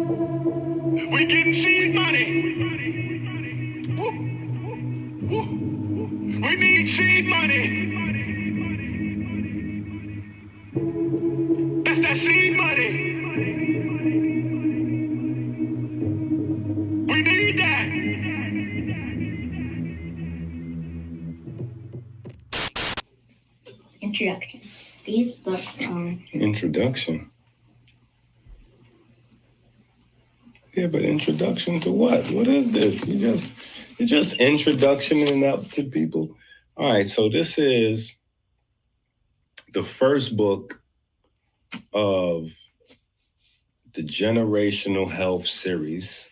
We getting seed money. We need seed money. That's that seed money. We need that. Introduction. These books are... Introduction? Yeah, but introduction to what? What is this? You're just introductioning up to people. All right, so this is the first book of the Generational Health series,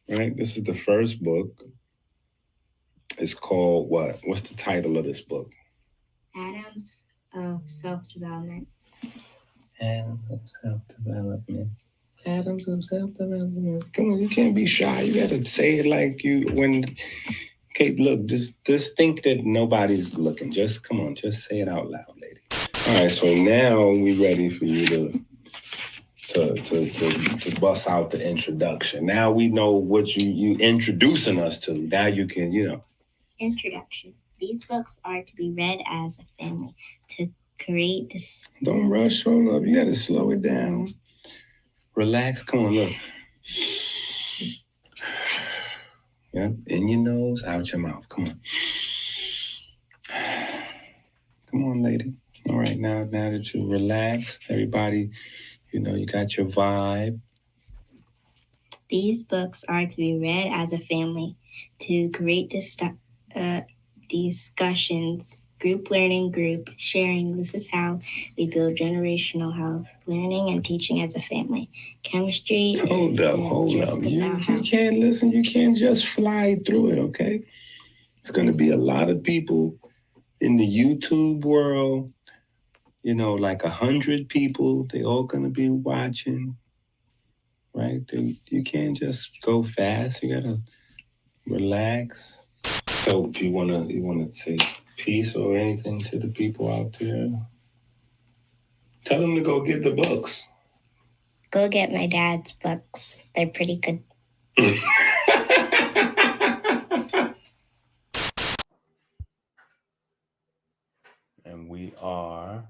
right? This is the first book. It's called what? What's the title of this book? Atoms of Self-Development. Atoms of Self-Development. Atoms of Self-Development. Come on, you can't be shy. You gotta say it like you okay, look, just think that nobody's looking. Just come on, just say it out loud, lady. All right, so now we ready for you to bust out the introduction. Now we know what you introducing us to. Now you can, Introduction. These books are to be read as a family to create this. Don't rush, hold up. You gotta slow it down. Relax, come on, look. Yep, in your nose, out your mouth. Come on. Come on, lady. All right, now that you're relaxed, everybody, you got your vibe. These books are to be read as a family to create discussions, group learning, group sharing. This is how we build generational health, learning and teaching as a family. Chemistry Hold up. You can't listen. You can't just fly through it, okay? It's going to be a lot of people in the YouTube world, like 100 people. They all going to be watching, right? You can't just go fast. You got to relax. So do you want to say peace or anything to the people out there? Tell them to go get the books. Go get my dad's books. They're pretty good. And we are...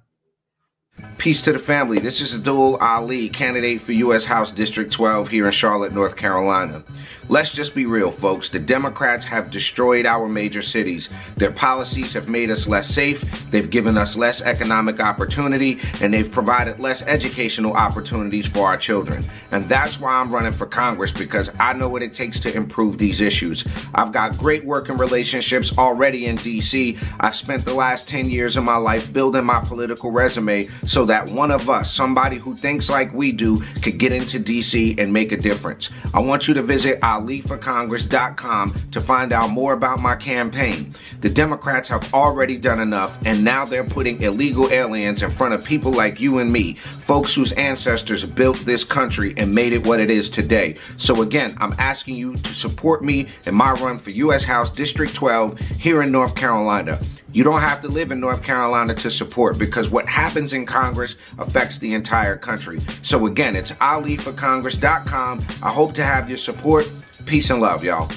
Peace to the family. This is Addul Ali, candidate for U.S. House District 12 here in Charlotte, North Carolina. Let's just be real, folks. The Democrats have destroyed our major cities. Their policies have made us less safe, they've given us less economic opportunity, and they've provided less educational opportunities for our children. And that's why I'm running for Congress, because I know what it takes to improve these issues. I've got great working relationships already in D.C. I've spent the last 10 years of my life building my political resume so that one of us, somebody who thinks like we do, could get into D.C. and make a difference. I want you to visit aliforcongress.com to find out more about my campaign. The Democrats have already done enough, and now they're putting illegal aliens in front of people like you and me, folks whose ancestors built this country and made it what it is today. So again, I'm asking you to support me in my run for U.S. House District 12 here in North Carolina. You don't have to live in North Carolina to support, because what happens in Congress affects the entire country. So again, it's aliforcongress.com. I hope to have your support. Peace and love, y'all.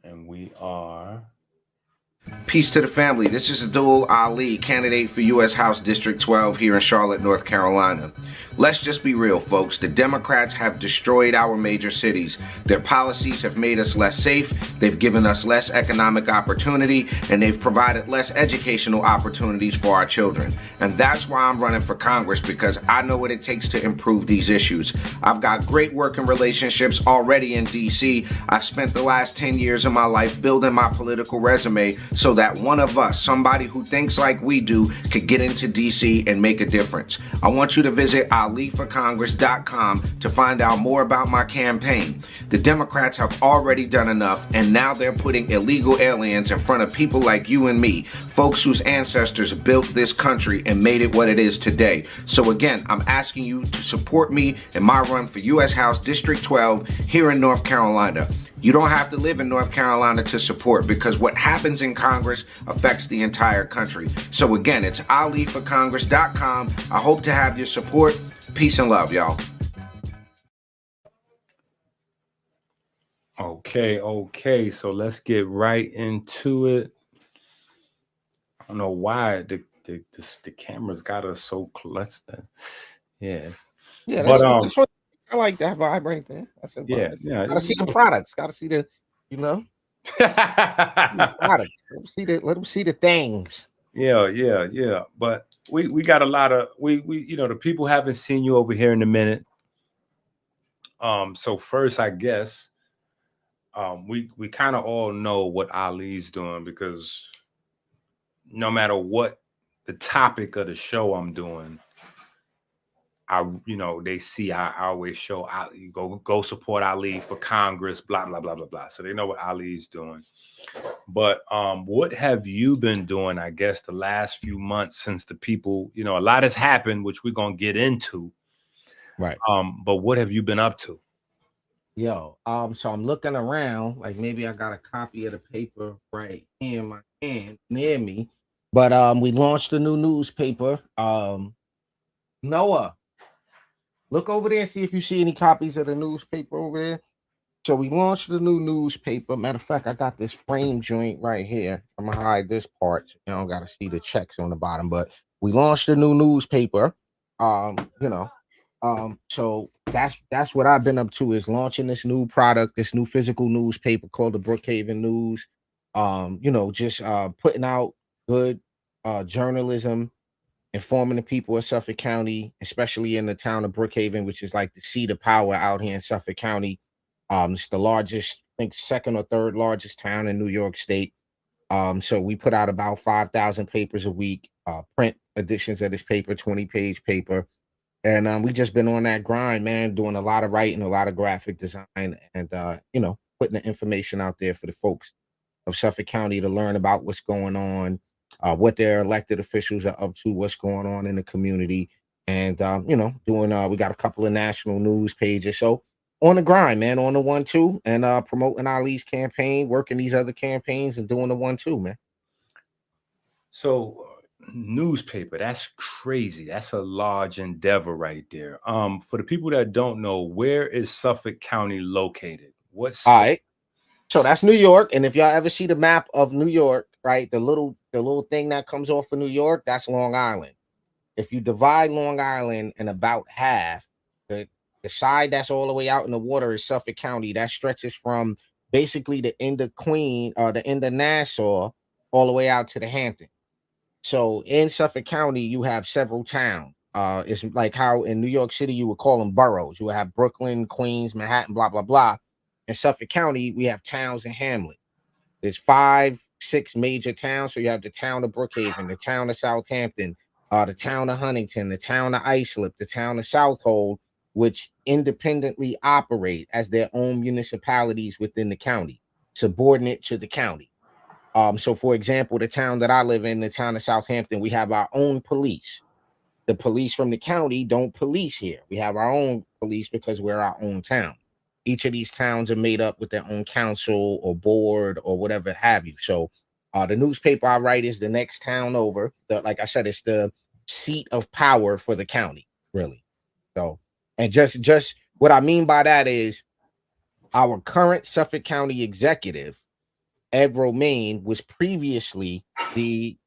And we are... Peace to the family. This is Addul Ali, candidate for U.S. House District 12 here in Charlotte, North Carolina. Let's just be real, folks. The Democrats have destroyed our major cities. Their policies have made us less safe, they've given us less economic opportunity, and they've provided less educational opportunities for our children. And that's why I'm running for Congress, because I know what it takes to improve these issues. I've got great working relationships already in D.C. I've spent the last 10 years of my life building my political resume so that one of us, somebody who thinks like we do, could get into D.C. and make a difference. I want you to visit aliforcongress.com to find out more about my campaign. The Democrats have already done enough, and now they're putting illegal aliens in front of people like you and me, folks whose ancestors built this country and made it what it is today. So again, I'm asking you to support me in my run for U.S. House District 12 here in North Carolina. You don't have to live in North Carolina to support, because what happens in Congress affects the entire country. So again, it's aliforcongress.com. I hope to have your support. Peace and love, y'all. Okay. So let's get right into it. I don't know why the camera's got us so close. Yes. Yeah, but I like that vibe right there. That's a vibe. Yeah. Gotta see the products. Gotta see the, the products. Let them see the things. Yeah. But we got a lot of we the people haven't seen you over here in a minute. So first, I guess, we kind of all know what Ali's doing, because no matter what the topic of the show I'm doing, they see I always show Ali, go support Ali for Congress, blah blah blah blah blah. So they know what Ali's doing. But what have you been doing, I guess, the last few months since the people, a lot has happened, which we're gonna get into. Right. But what have you been up to? So I'm looking around, like maybe I got a copy of the paper right here in my hand near me. But we launched a new newspaper. Noah, look over there and see if you see any copies of the newspaper over there. So we launched the new newspaper. Matter of fact, I got this frame joint right here. I'm gonna hide this part. So you don't gotta see the checks on the bottom, but we launched a new newspaper. So that's what I've been up to, is launching this new product, this new physical newspaper called the Brookhaven News. Just putting out good journalism, informing the people of Suffolk County, especially in the town of Brookhaven, which is like the seat of power out here in Suffolk County. It's the largest, I think, second or third largest town in New York State. So we put out about 5,000 papers a week, print editions of this paper, 20-page paper. And we just been on that grind, man, doing a lot of writing, a lot of graphic design, and putting the information out there for the folks of Suffolk County to learn about what's going on, what their elected officials are up to, what's going on in the community, and we got a couple of national news pages. So on the grind, man, on the 1-2, and promoting Ali's campaign, working these other campaigns, and doing the 1-2, man. So newspaper, that's crazy. That's a large endeavor right there. For the people that don't know, where is Suffolk County located? All right. So that's New York. And if y'all ever see the map of New York, right, the little thing that comes off of New York, that's Long Island. If you divide Long Island in about half, the side that's all the way out in the water is Suffolk County. That stretches from basically the end of the end of Nassau, all the way out to the Hamptons. So in Suffolk County, you have several towns. It's like how in New York City you would call them boroughs. You would have Brooklyn, Queens, Manhattan, blah blah blah. In Suffolk County, we have towns and hamlets. There's 5-6 major towns. So you have the town of Brookhaven, the town of Southampton, the town of Huntington, the town of Islip, the town of Southold, which independently operate as their own municipalities within the county, subordinate to the county. So for example, the town that I live in, the town of Southampton, we have our own police. The police from the county don't police here. We have our own police because we're our own town. Each of these towns are made up with their own council or board or whatever have you. So the newspaper I write is the next town over. Like I said, it's the seat of power for the county, really. So, and just what I mean by that is our current Suffolk County executive, Ed Romaine, was previously the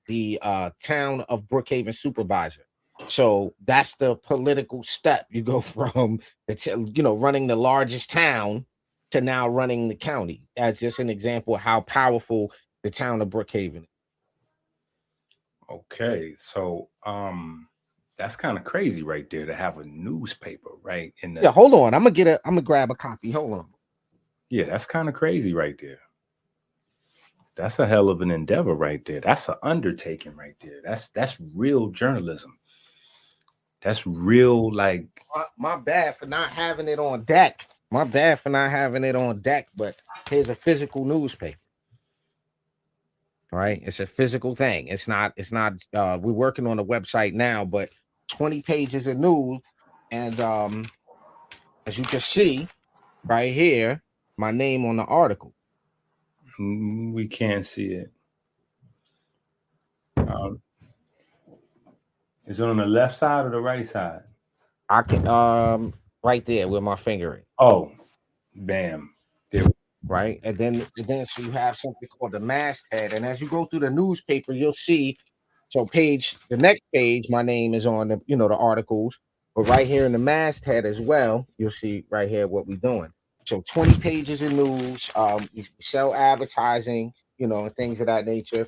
town of Brookhaven supervisor. So that's the political step. You go from running the largest town to now running the county. As just an example of how powerful the town of Brookhaven is. Okay, so that's kind of crazy right there to have a newspaper, right? Hold on. I'm gonna grab a copy. Hold on. Yeah, that's kind of crazy right there. That's a hell of an endeavor right there. That's an undertaking right there. That's real journalism. That's real, like. My bad for not having it on deck. But here's a physical newspaper. All right, it's a physical thing. It's not. We're working on a website now, but 20 pages of news, and as you can see right here, my name on the article. We can't see it. Is it on the left side or the right side? I can right there with my finger in. Oh, bam. There. Right, and then so you have something called the masthead, and as you go through the newspaper, you'll see. So the next page, my name is on the the articles, but right here in the masthead as well, you'll see right here what we're doing. So 20 pages of news. We sell advertising, and things of that nature,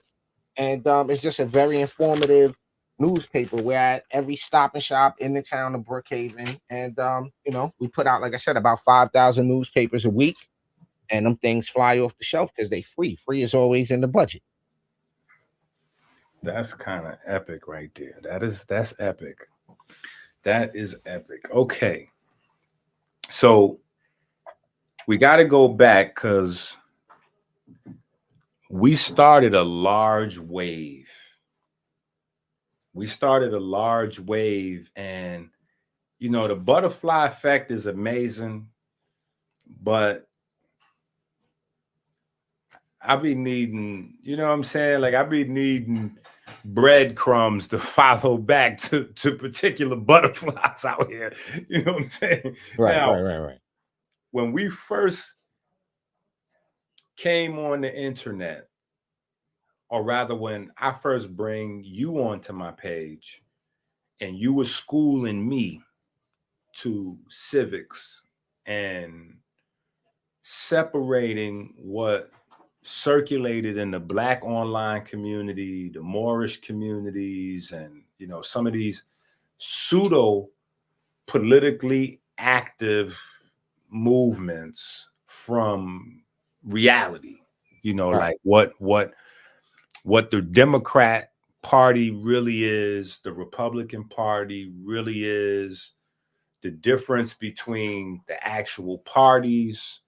and it's just a very informative newspaper. We're at every Stop and Shop in the town of Brookhaven, and we put out, like I said, about 5,000 newspapers a week, and them things fly off the shelf because they free. Free is always in the budget. That's kind of epic right there. That's epic. That is epic. Okay. So we got to go back because we started a large wave. And the butterfly effect is amazing, but I be needing, what I'm saying? Like I be needing breadcrumbs to follow back to particular butterflies out here. You know what I'm saying? Right. When we first came on the internet, or rather when I first bring you onto my page and you were schooling me to civics and separating what circulated in the Black online community, the Moorish communities, and some of these pseudo politically active movements from reality, right. Like what the Democrat Party really is, the Republican Party really is, the difference between the actual parties,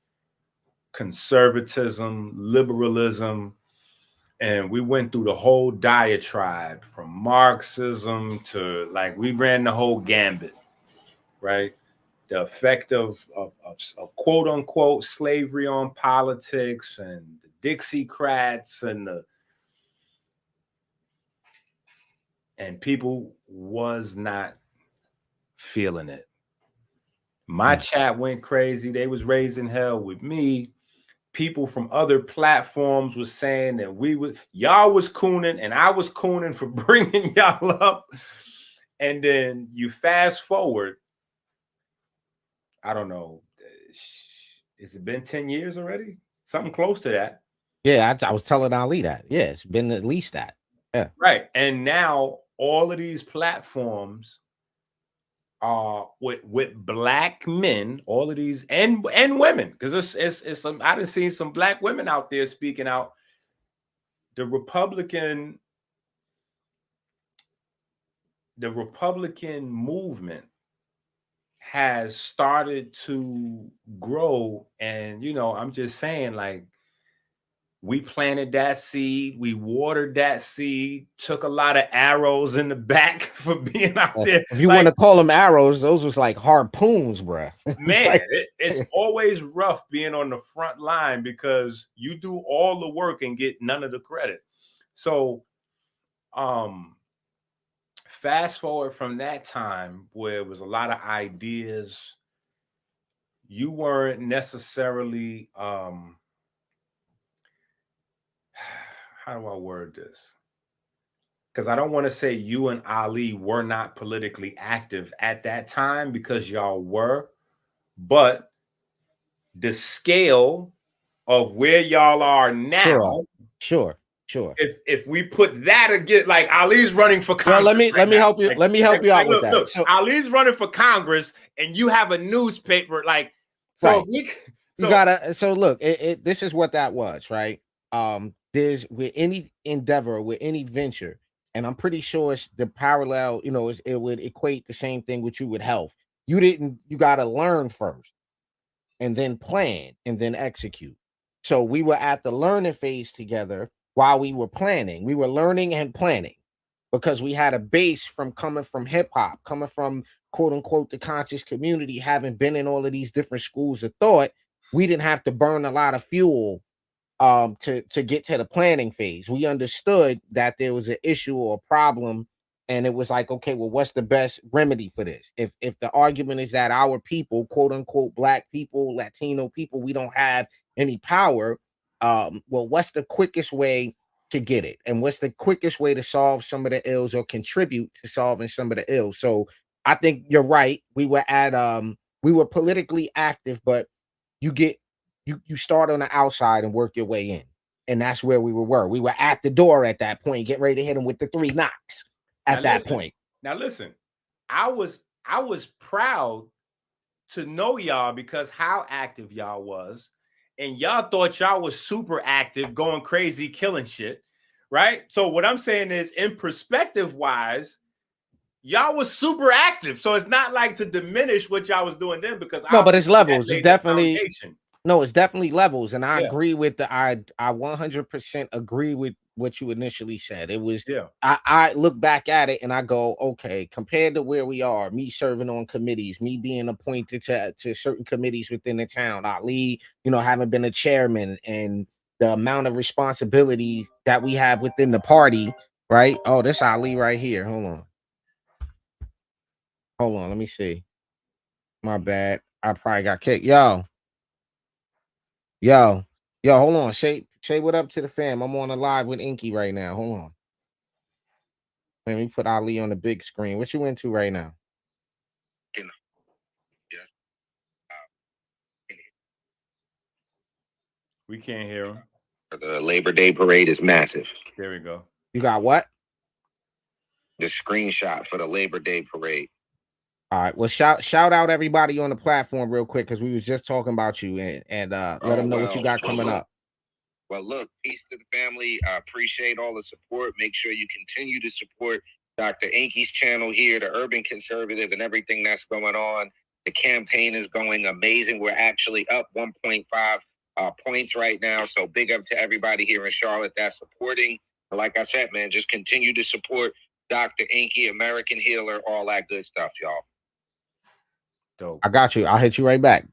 conservatism, liberalism. And we went through the whole diatribe from Marxism to, like, we ran the whole gambit, right? The effect of quote unquote slavery on politics, and the Dixiecrats, and people was not feeling it. My chat went crazy. They was raising hell with me. People from other platforms was saying that y'all was cooning and I was cooning for bringing y'all up. And then you fast forward, I don't know, has it been 10 years already? Something close to that. Yeah, I was telling Ali that. Yeah, it's been at least that. Yeah. Right. And now all of these platforms are with Black men, all of these and women, because it's some, I done seen some Black women out there speaking out. The Republican movement has started to grow, and I'm just saying, like, we planted that seed, we watered that seed, took a lot of arrows in the back for being out there. If you want to call them arrows, those was like harpoons, bruh. Man, it's always rough being on the front line because you do all the work and get none of the credit. So, fast forward from that time where it was a lot of ideas, you weren't necessarily, how do I word this? Because I don't want to say you and Ali were not politically active at that time, because y'all were, but the scale of where y'all are now. Sure. If we put that again, like Ali's running for Congress. Well, let me help you. Let me help you out with that. Look, so Ali's running for Congress, and you have a newspaper, like, so. Right. You gotta. So look, this is what that was, right? There's with any endeavor, with any venture, and I'm pretty sure it's the parallel. It would equate the same thing with you with health. You got to learn first, and then plan, and then execute. So we were at the learning phase together while we were planning. We were learning and planning because we had a base from coming from hip hop, coming from quote unquote the conscious community, having been in all of these different schools of thought. we didn't have to burn a lot of fuel to get to the planning phase. We understood that there was an issue or a problem, and it was like, okay, well, what's the best remedy for this? If the argument is that our people, quote unquote, black people, Latino people, we don't have any power, well, what's the quickest way to get it? And what's the quickest way to solve some of the ills or contribute to solving some of the ills? So I think you're right. We were politically active, but you get you start on the outside and work your way in. And that's where we were. We were at the door at that point, getting ready to hit him with the 3 knocks at that point. Now listen, I was proud to know y'all because how active y'all was, and y'all thought y'all was super active, going crazy, killing shit, right? So what I'm saying is, in perspective wise, y'all was super active. So it's not like to diminish what y'all was doing then, because no, but it's levels. It's definitely no, it's definitely levels, and I agree with I 100% agree with what you initially said. It was I look back at it and I go, okay, compared to where we are, me serving on committees, me being appointed to certain committees within the town, Ali, having been a chairman, and the amount of responsibility that we have within the party, right? Oh, this Ali right here. Hold on, let me see. My bad. I probably got kicked. Yo, hold on. Say what up to the fam. I'm on a live with EnQi right now. Hold on. Let me put Ali on the big screen. What you into right now? We can't hear him. The Labor Day parade is massive. There we go. You got what? The screenshot for the Labor Day parade. All right. Well, shout out everybody on the platform real quick, because we was just talking about you, and let them know what you got coming up. Well, look, peace to the family. I appreciate all the support. Make sure you continue to support Dr. EnQi's channel here, the Urban Conservative, and everything that's going on. The campaign is going amazing. We're actually up 1.5 points right now. So big up to everybody here in Charlotte that's supporting. Like I said, man, just continue to support Dr. EnQi, American Healer, all that good stuff, y'all. Dope. I got you. I'll hit you right back.